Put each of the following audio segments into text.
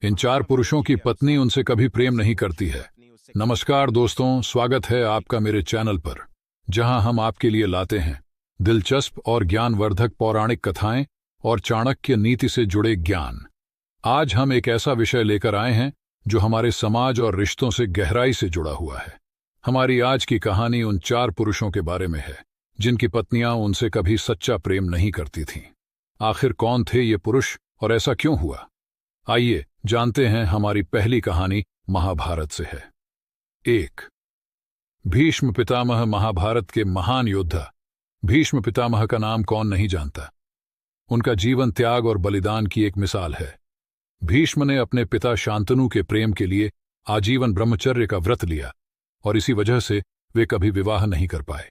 इन चार पुरुषों की पत्नी उनसे कभी प्रेम नहीं करती है। नमस्कार दोस्तों, स्वागत है आपका मेरे चैनल पर, जहां हम आपके लिए लाते हैं दिलचस्प और ज्ञानवर्धक पौराणिक कथाएं और चाणक्य नीति से जुड़े ज्ञान। आज हम एक ऐसा विषय लेकर आए हैं जो हमारे समाज और रिश्तों से गहराई से जुड़ा हुआ है। हमारी आज की कहानी उन चार पुरुषों के बारे में है जिनकी पत्नियां उनसे कभी सच्चा प्रेम नहीं करती थीं। आखिर कौन थे ये पुरुष और ऐसा क्यों हुआ? आइए जानते हैं। हमारी पहली कहानी महाभारत से है। 1। भीष्म पितामह। महाभारत के महान योद्धा भीष्म पितामह का नाम कौन नहीं जानता। उनका जीवन त्याग और बलिदान की एक मिसाल है। भीष्म ने अपने पिता शांतनु के प्रेम के लिए आजीवन ब्रह्मचर्य का व्रत लिया और इसी वजह से वे कभी विवाह नहीं कर पाए।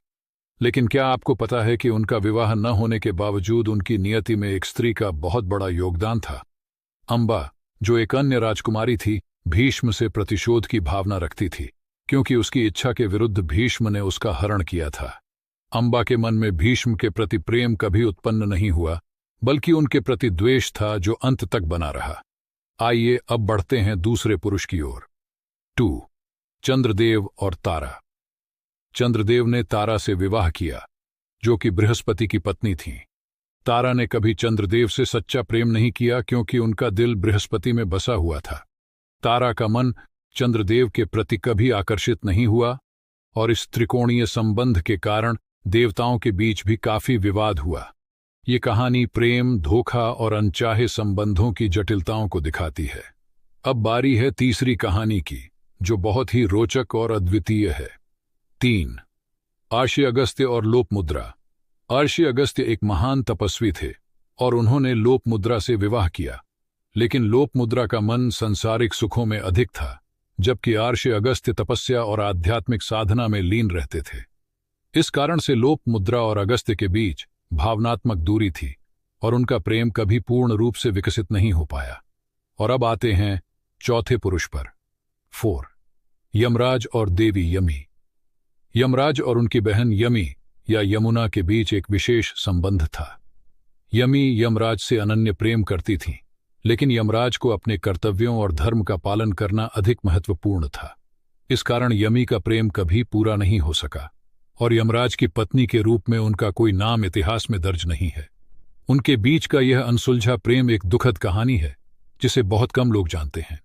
लेकिन क्या आपको पता है कि उनका विवाह न होने के बावजूद उनकी नियति में एक स्त्री का बहुत बड़ा योगदान था। अंबा, जो एक अन्य राजकुमारी थी, भीष्म से प्रतिशोध की भावना रखती थी क्योंकि उसकी इच्छा के विरुद्ध भीष्म ने उसका हरण किया था। अंबा के मन में भीष्म के प्रति प्रेम कभी उत्पन्न नहीं हुआ, बल्कि उनके प्रति द्वेष था जो अंत तक बना रहा। आइए अब बढ़ते हैं दूसरे पुरुष की ओर। 2. चंद्रदेव और तारा। चंद्रदेव ने तारा से विवाह किया, जो कि बृहस्पति की पत्नी थीं। तारा ने कभी चंद्रदेव से सच्चा प्रेम नहीं किया क्योंकि उनका दिल बृहस्पति में बसा हुआ था। तारा का मन चंद्रदेव के प्रति कभी आकर्षित नहीं हुआ और इस त्रिकोणीय संबंध के कारण देवताओं के बीच भी काफी विवाद हुआ। ये कहानी प्रेम, धोखा और अनचाहे संबंधों की जटिलताओं को दिखाती है। अब बारी है तीसरी कहानी की, जो बहुत ही रोचक और अद्वितीय है। 3. आर्षि अगस्त्य और लोपमुद्रा। आर्षि अगस्त्य एक महान तपस्वी थे और उन्होंने लोपमुद्रा से विवाह किया, लेकिन लोपमुद्रा का मन सांसारिक सुखों में अधिक था, जबकि आर्षि अगस्त्य तपस्या और आध्यात्मिक साधना में लीन रहते थे। इस कारण से लोपमुद्रा और अगस्त्य के बीच भावनात्मक दूरी थी और उनका प्रेम कभी पूर्ण रूप से विकसित नहीं हो पाया। और अब आते हैं चौथे पुरुष पर। 4. यमराज और देवी यमी। यमराज और उनकी बहन यमी या यमुना के बीच एक विशेष संबंध था। यमी यमराज से अनन्य प्रेम करती थीं, लेकिन यमराज को अपने कर्तव्यों और धर्म का पालन करना अधिक महत्वपूर्ण था। इस कारण यमी का प्रेम कभी पूरा नहीं हो सका और यमराज की पत्नी के रूप में उनका कोई नाम इतिहास में दर्ज नहीं है। उनके बीच का यह अनसुलझा प्रेम एक दुखद कहानी है जिसे बहुत कम लोग जानते हैं।